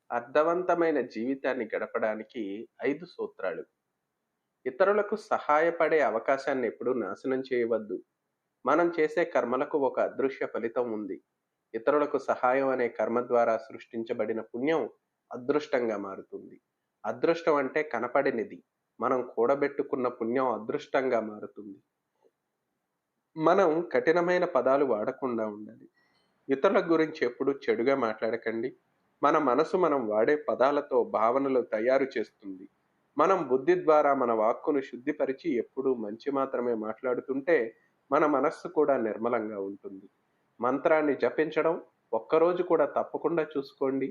అర్థవంతమైన జీవితాన్ని గడపడానికి 5 సూత్రాలు. ఇతరులకు సహాయపడే అవకాశాన్ని ఎప్పుడూ నాశనం చేయవద్దు. మనం చేసే కర్మలకు ఒక అదృశ్య ఫలితం ఉంది. ఇతరులకు సహాయం అనే కర్మ ద్వారా సృష్టించబడిన పుణ్యం అదృష్టంగా మారుతుంది. అదృష్టం అంటే కనపడినది. మనం కూడబెట్టుకున్న పుణ్యం అదృష్టంగా మారుతుంది. మనం కఠినమైన పదాలు వాడకుండా ఉండాలి. ఇతరుల గురించి ఎప్పుడూ చెడుగా మాట్లాడకండి. మన మనసు మనం వాడే పదాలతో భావనలు తయారు చేస్తుంది. మనం బుద్ధి ద్వారా మన వాక్కును శుద్ధిపరిచి ఎప్పుడూ మంచి మాత్రమే మాట్లాడుతుంటే మన మనస్సు కూడా నిర్మలంగా ఉంటుంది. మంత్రాన్ని జపించడం ఒక్కరోజు కూడా తప్పకుండా చూసుకోండి.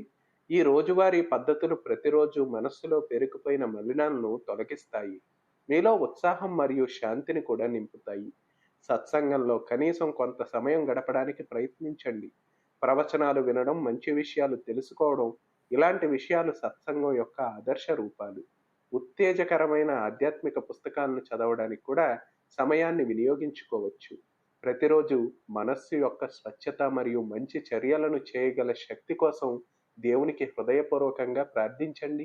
ఈ రోజువారీ పద్ధతులు ప్రతిరోజు మనస్సులో పేరుకుపోయిన మలినాలను తొలగిస్తాయి. మీలో ఉత్సాహం మరియు శాంతిని కూడా నింపుతాయి. సత్సంగంలో కనీసం కొంత సమయం గడపడానికి ప్రయత్నించండి. ప్రవచనాలు వినడం, మంచి విషయాలు తెలుసుకోవడం, ఇలాంటి విషయాలు సత్సంగం యొక్క ఆదర్శ రూపాలు. ఉత్తేజకరమైన ఆధ్యాత్మిక పుస్తకాలను చదవడానికి కూడా సమయాన్ని వినియోగించుకోవచ్చు. ప్రతిరోజు మనస్సు యొక్క స్వచ్ఛత మరియు మంచి చర్యలను చేయగల శక్తి కోసం దేవునికి హృదయపూర్వకంగా ప్రార్థించండి.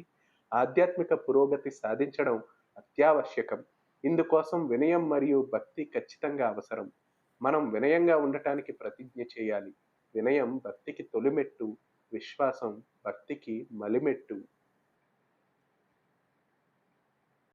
ఆధ్యాత్మిక పురోగతి సాధించడం అత్యావశ్యకం. ఇందుకోసం వినయం మరియు భక్తి ఖచ్చితంగా అవసరం. మనం వినయంగా ఉండటానికి ప్రతిజ్ఞ చేయాలి. వినయం భక్తికి తొలిమెట్టు, విశ్వాసం భక్తికి మలిమెట్టు.